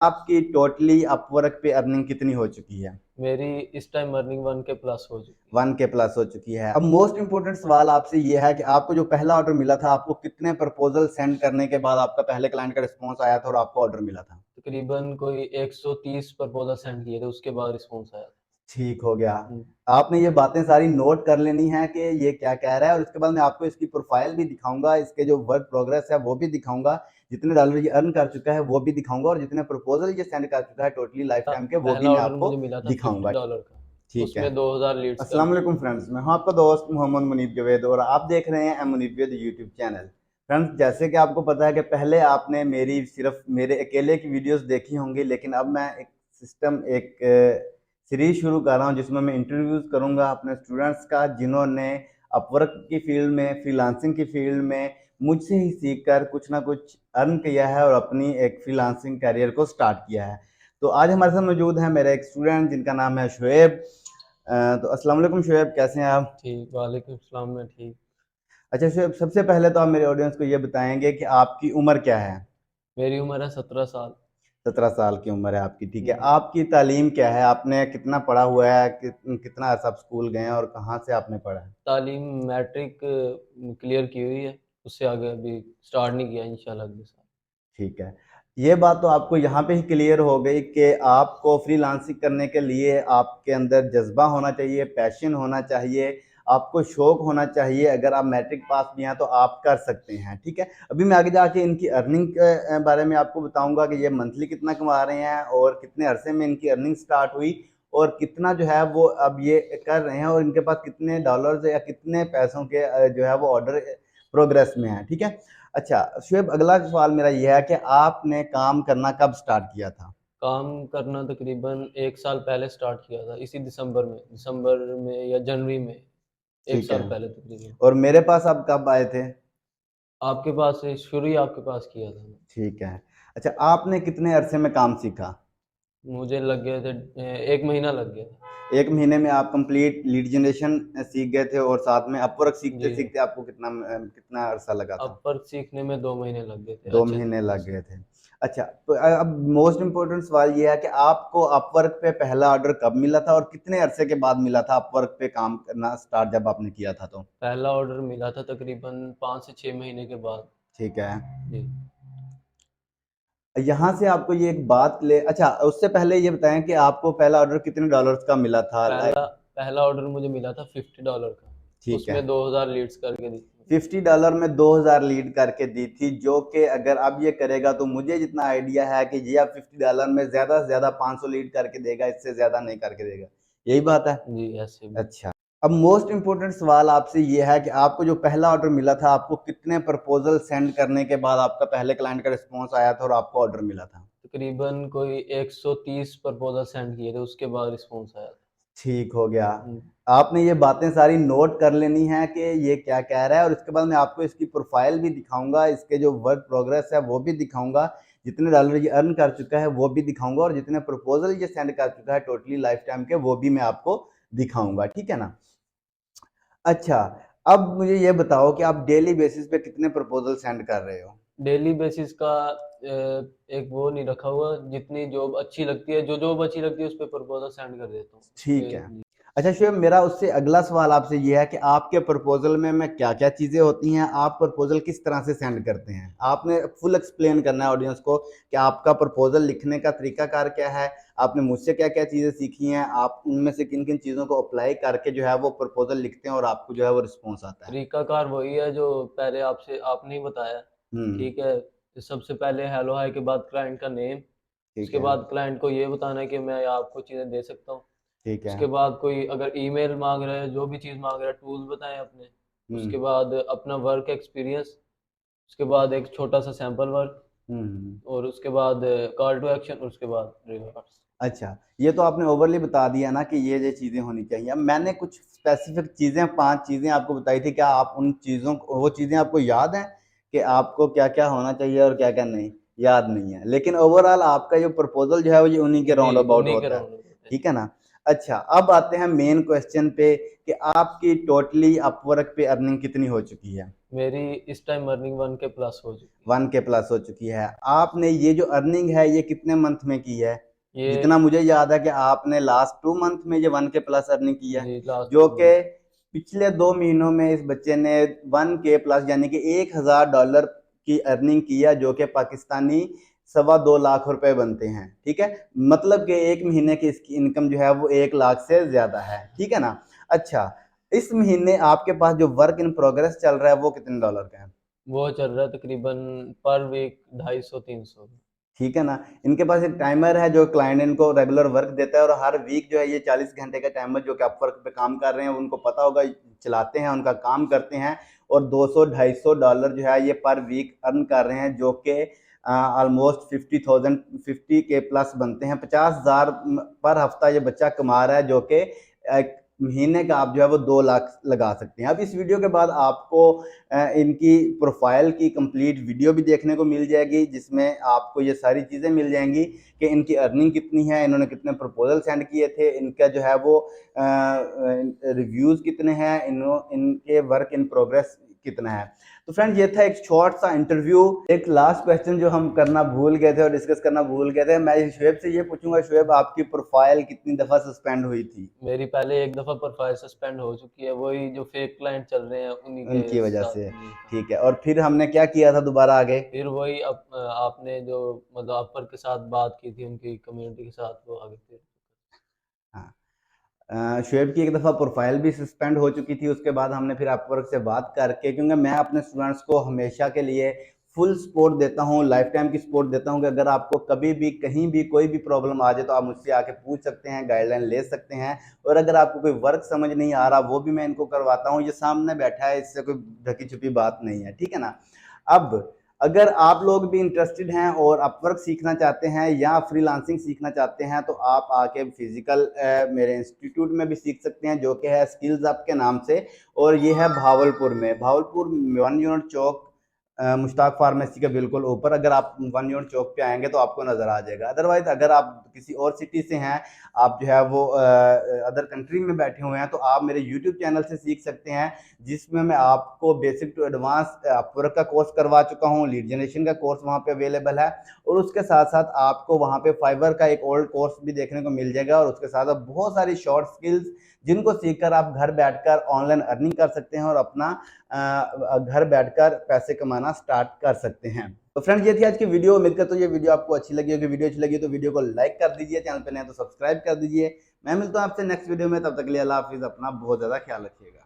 आपकी totally Upwork पे earning कितनी हो चुकी है? मेरी इस टाइम अर्निंग 1K+ हो चुकी है। 1K प्लस हो चुकी है। अब मोस्ट इंपोर्टेंट सवाल आपसे ये है कि आपको जो पहला ऑर्डर मिला था, आपको कितने प्रपोजल सेंड करने के बाद आपका पहले क्लाइंट का रिस्पॉन्स आया था और आपको ऑर्डर मिला था? तकरीबन कोई 130 प्रपोजल सेंड किए थे, उसके बाद रिस्पॉन्स आया था। ठीक हो गया। हम्म, आपने ये बातें सारी नोट कर लेनी है कि ये क्या कह रहा है, और उसके बाद मैं आपको इसकी प्रोफाइल भी दिखाऊंगा, इसके जो वर्क प्रोग्रेस है वो भी दिखाऊंगा, जितने डॉलर ये अर्न कर चुका है वो भी दिखाऊंगा, और जितने प्रपोजल ये सेंड कर चुका है टोटली लाइफ टाइम के वो भी पहला मैं ऑर्डर आपको मुझे मिला था दिखाऊंगा। $50 का। ठीक है। उसमें 2000 लीड्स कर अस्सलाम दी। वालेकुम फ्रेंड्स, मैं हूं आपका दोस्त मोहम्मद मुनीब जवेद और आप देख रहे हैं Munib Javed YouTube channel. Friends, जैसे कि आपको पता है कि पहले आपने मेरी सिर्फ मेरे अकेले की वीडियोस देखी होंगी, लेकिन अब मैं एक सीरीज शुरू कर रहा हूं जिसमें मैं इंटरव्यूज करूंगा अपने स्टूडेंट्स का, जिन्होंने अपवर्क की फील्ड में, फ्रीलांसिंग की फील्ड में मुझसे ही सीखकर कुछ ना कुछ अर्न किया है और अपनी एक फ्रीलांसिंग करियर को स्टार्ट किया है। तो आज हमारे साथ मौजूद है मेरा एक स्टूडेंट जिनका नाम है शुएब। तो अस्सलाम वालेकुम शुएब, कैसे हैं आप? ठीक, वालेकुम सलाम। मैं ठीक। अच्छा शुएब, सबसे पहले तो आप मेरे ऑडियंस को ये बताएंगे कि आपकी उम्र क्या है? मेरी उम्र है 17 साल। 17 साल की उम्र है आपकी, ठीक है। हम्म, आपकी तालीम क्या है? आपने कितना पढ़ा हुआ है, कितना अर्सा आप स्कूल गए हैं और कहाँ से आपने पढ़ा है? तालीम मैट्रिक क्लियर की हुई है। उससे आगे अभी स्टार्ट नहीं किया, इंशाल्लाह अगले साल। ठीक है। ये बात तो आपको यहाँ पे ही क्लियर हो गई कि आपको फ्रीलांसिंग करने के लिए आपके अंदर जज्बा होना चाहिए, पैशन होना चाहिए, आपको शौक होना चाहिए। अगर आप मैट्रिक पास भी हैं तो आप कर सकते हैं, ठीक है। अभी मैं आगे जाके इनकी अर्निंग के बारे में आपको बताऊंगा कि ये मंथली कितना कमा रहे हैं और कितने अरसे में इनकी अर्निंग स्टार्ट हुई और कितना जो है वो अब ये कर रहे हैं, और इनके पास कितने डॉलर्स या कितने पैसों के जो है वो ऑर्डर प्रोग्रेस में है, ठीक है। अच्छा शुएब, अगला सवाल मेरा यह है कि आपने काम करना कब स्टार्ट किया था? काम करना तकरीबन 1 साल पहले स्टार्ट किया था, इसी दिसंबर में या जनवरी में। एक ठीक है। साल पहले तकरीबन। और मेरे पास आप कब आए थे? आपके पास से शुरू ही आपके पास किया था। ठीक है। अच्छा, आपने कितने अरसे में काम सीखा? मुझे लग गए थे 1 महीना लग गया था। 1 महीने में आप कंप्लीट लीड जनरेशन सीख गए थे, और साथ में अपवर्क सीखते जी सीखते आपको कितना अरसा लगा था? अपवर्क सीखने में 2 महीने लग गए थे, दो अच्छे महीने तरीके लग से। गए थे। अच्छा, तो अब मोस्ट इम्पोर्टेंट सवाल ये है कि आपको अपवर्क पे पहला ऑर्डर कब मिला था और कितने अरसे के बाद मिला था अपवर्क पे काम करना स्टार्ट जब आपने किया था तो? पहला ऑर्डर मिला था तकरीबन 5 से 6 महीने के बाद। ठीक है। जी। यहाँ से आपको ये एक बात ले, अच्छा उससे पहले ये बताएं कि आपको पहला ऑर्डर कितने डॉलर्स का मिला था? पहला पहला ऑर्डर मुझे मिला था $50 का। ठीक है। उसमें 2000 लीड्स करके दी थी। $50 में 2000 लीड करके दी थी, जो कि अगर अब ये करेगा तो मुझे जितना आइडिया है कि ये अब $50 में ज्यादा से ज्यादा 500 लीड करके देगा, इससे ज्यादा नहीं करके देगा। यही बात है? जी ऐसे भी। अच्छा। अब मोस्ट इंपोर्टेंट सवाल आपसे ये है कि आपको जो पहला ऑर्डर मिला था, आपको कितने प्रपोजल सेंड करने के बाद आपका पहले क्लाइंट का रिस्पॉन्स आया था और आपको ऑर्डर मिला था? तकरीबन कोई 130 प्रपोजल सेंड किए थे, उसके बाद रिस्पॉन्स आया था। ठीक हो गया। हम्म, आपने ये बातें सारी नोट कर लेनी है कि ये क्या कह रहा है, और इसके बाद मैं आपको इसकी प्रोफाइल भी दिखाऊंगा, इसके जो वर्क प्रोग्रेस है वो भी दिखाऊंगा, जितने डॉलर ये अर्न कर चुका है वो भी दिखाऊंगा, और जितने प्रपोजल ये सेंड कर चुका है टोटली लाइफ टाइम के वो भी मैं आपको दिखाऊंगा, ठीक है ना। अच्छा, अब मुझे ये बताओ कि आप डेली बेसिस पे कितने प्रपोजल सेंड कर रहे हो? डेली बेसिस का एक वो नहीं रखा हुआ। जितनी जॉब अच्छी लगती है, जो जॉब अच्छी लगती है उस पर प्रपोजल सेंड कर देता हूँ उस ठीक पे। है। अच्छा शुएब, मेरा उससे अगला सवाल आपसे ये है कि आपके प्रपोजल में क्या क्या चीज़ें होती हैं, आप प्रपोजल किस तरह से सेंड करते हैं? आपने फुल एक्सप्लेन करना है ऑडियंस को कि आपका प्रपोजल लिखने का तरीकाकार क्या है, आपने मुझसे क्या क्या चीज़ें सीखी हैं, आप उनमें से किन किन चीज़ों को अप्लाई करके जो है वो प्रपोजल लिखते हैं और आपको जो है वो रिस्पॉन्स आता है। तरीकाकार वही है जो पहले आपने ही बताया। हम्म। ठीक है। तो सबसे पहले हेलो हाय के बाद क्लाइंट का नेम। ठीक उसके है। बाद क्लाइंट को ये बताना है कि मैं आपको चीज़ें दे सकता हूँ। ठीक है। उसके बाद कोई अगर ईमेल मांग रहा है, जो भी चीज़ मांग रहा है, टूल्स बताएं अपने। उसके हम्म। बाद अपना वर्क एक्सपीरियंस। उसके बाद एक छोटा सा सैंपल वर्क। हम्म। और उसके बाद कॉल टू एक्शन, और उसके बाद रिवॉर्ड्स। अच्छा, ये तो आपने ओवरली बता दिया ना कि ये चीज़ें होनी चाहिए। अब मैंने कुछ स्पेसिफिक चीज़ें, 5 चीज़ें आपको बताई थी, क्या आप उन चीज़ों को, वो चीज़ें आपको याद हैं कि आपको क्या-क्या होना चाहिए और क्या-क्या नहीं? याद नहीं है। लेकिन ओवरऑल आपका जो प्रपोज़ल जो है वो ये उन्हीं के जी राउंड अबाउट उन्हीं के होता है। राउंड होते हैं ठीक जी। है ना? अच्छा, अब आते हैं मेन क्वेश्चन पे कि आपकी टोटली अपवर्क पे अर्निंग कितनी हो चुकी है? मेरी इस टाइम अर्निंग 1K प्लस हो चुकी 1K प्लस हो चुकी है। आपने ये जो अर्निंग है ये कितने मंथ में की है? है। ये जितना मुझे याद है कि आपने लास्ट 2 मंथ में ये 1K प्लस अर्निंग की है, जी लास्ट जो 2 कि मंथ। पिछले 2 महीनों में इस बच्चे ने 1K प्लस यानी कि $1000 की अर्निंग की है, जो कि पाकिस्तानी सवा 2 लाख रुपए बनते हैं। ठीक है, मतलब कि एक महीने की इसकी इनकम जो है वो 1 लाख से ज्यादा है। ठीक है ना। अच्छा, इस महीने आपके पास जो वर्क इन प्रोग्रेस चल रहा है वो कितने डॉलर का है? वो चल रहा है तकरीबन पर वीक 250-300। ठीक है ना। इनके पास एक टाइमर है जो क्लाइंट इनको रेगुलर वर्क देता है, और हर वीक जो है ये 40 घंटे का टाइमर जो कि अपवर्क पे काम कर रहे हैं उनको पता होगा, चलाते हैं, उनका काम करते हैं, और 200-250 डॉलर जो है ये पर वीक अर्न कर रहे हैं, जो कि ऑलमोस्ट 50,000 50K प्लस बनते हैं। 50,000 पर हफ्ता ये बच्चा कमा रहा है, जो कि एक महीने का आप जो है वो 2 लाख लगा सकते हैं। अब इस वीडियो के बाद आपको इनकी प्रोफाइल की कंप्लीट वीडियो भी देखने को मिल जाएगी, जिसमें आपको ये सारी चीज़ें मिल जाएंगी कि इनकी अर्निंग कितनी है, इन्होंने कितने प्रपोजल सेंड किए थे, इनका जो है वो रिव्यूज़ कितने हैं, इनके वर्क इन प्रोग्रेस कितना है। तो फ्रेंड्स, ये था एक शॉर्ट सा इंटरव्यू। एक लास्ट क्वेश्चन जो हम करना भूल गए थे और डिस्कस करना भूल गए थे, मैं शुएब से ये पूछूंगा, शुएब आपकी प्रोफाइल कितनी दफ़ा सस्पेंड हुई थी? मेरी पहले एक दफ़ा प्रोफाइल सस्पेंड हो चुकी है, वही जो फेक क्लाइंट चल रहे हैं उन्हीं के उनकी वजह साथ से। जी हाँ। ठीक है, और फिर हमने क्या किया था दोबारा आगे? फिर वही आपने जो मतलब अपर के साथ बात की थी उनकी कम्युनिटी के साथ, वो आगे फिर हाँ। शुएब की एक दफ़ा प्रोफाइल भी सस्पेंड हो चुकी थी, उसके बाद हमने फिर अपवर्क से बात करके, क्योंकि मैं अपने स्टूडेंट्स को हमेशा के लिए फुल सपोर्ट देता हूँ, लाइफ टाइम की सपोर्ट देता हूँ कि अगर आपको कभी भी कहीं भी कोई भी प्रॉब्लम आ जाए तो आप मुझसे आके पूछ सकते हैं, गाइडलाइन ले सकते हैं, और अगर आपको कोई वर्क समझ नहीं आ रहा वो भी मैं इनको करवाता हूँ। ये सामने बैठा है, इससे कोई ढकी छुपी बात नहीं है। ठीक है ना। अब अगर आप लोग भी इंटरेस्टेड हैं और अपवर्क सीखना चाहते हैं या फ्रीलांसिंग सीखना चाहते हैं, तो आप आके फिजिकल मेरे इंस्टीट्यूट में भी सीख सकते हैं, जो कि है स्किल्स अप के नाम से, और ये है भावलपुर में, भावलपुर 1 यूनिट चौक, मुश्ताक फार्मेसी के बिल्कुल ऊपर। अगर आप 1 यूनिट चौक पे आएंगे तो आपको नज़र आ जाएगा। अदरवाइज अगर आप किसी और सिटी से हैं, आप जो है वो अदर कंट्री में बैठे हुए हैं, तो आप मेरे यूट्यूब चैनल से सीख सकते हैं, जिसमें मैं आपको बेसिक टू एडवांस अपवर्क का कोर्स करवा चुका हूँ, लीड जनरेशन का कोर्स वहाँ पे अवेलेबल है, और उसके साथ साथ आपको वहाँ पे फाइवर का एक ओल्ड कोर्स भी देखने को मिल जाएगा, और उसके साथ साथ बहुत सारी शॉर्ट स्किल्स जिनको सीखकर आप घर बैठकर ऑनलाइन अर्निंग कर सकते हैं और अपना घर बैठकर पैसे कमाना स्टार्ट कर सकते हैं। तो फ्रेंड्स, ये थी आज की वीडियो। उम्मीद करता हूँ ये वीडियो आपको अच्छी लगी होगी। वीडियो अच्छी लगी तो वीडियो को लाइक कर दीजिए, चैनल पे नए तो सब्सक्राइब कर दीजिए। मैं मिलता हूँ आपसे नेक्स्ट वीडियो में, तब तक के लिए अल्लाह हाफिज़। अपना बहुत ज़्यादा ख्याल रखिएगा।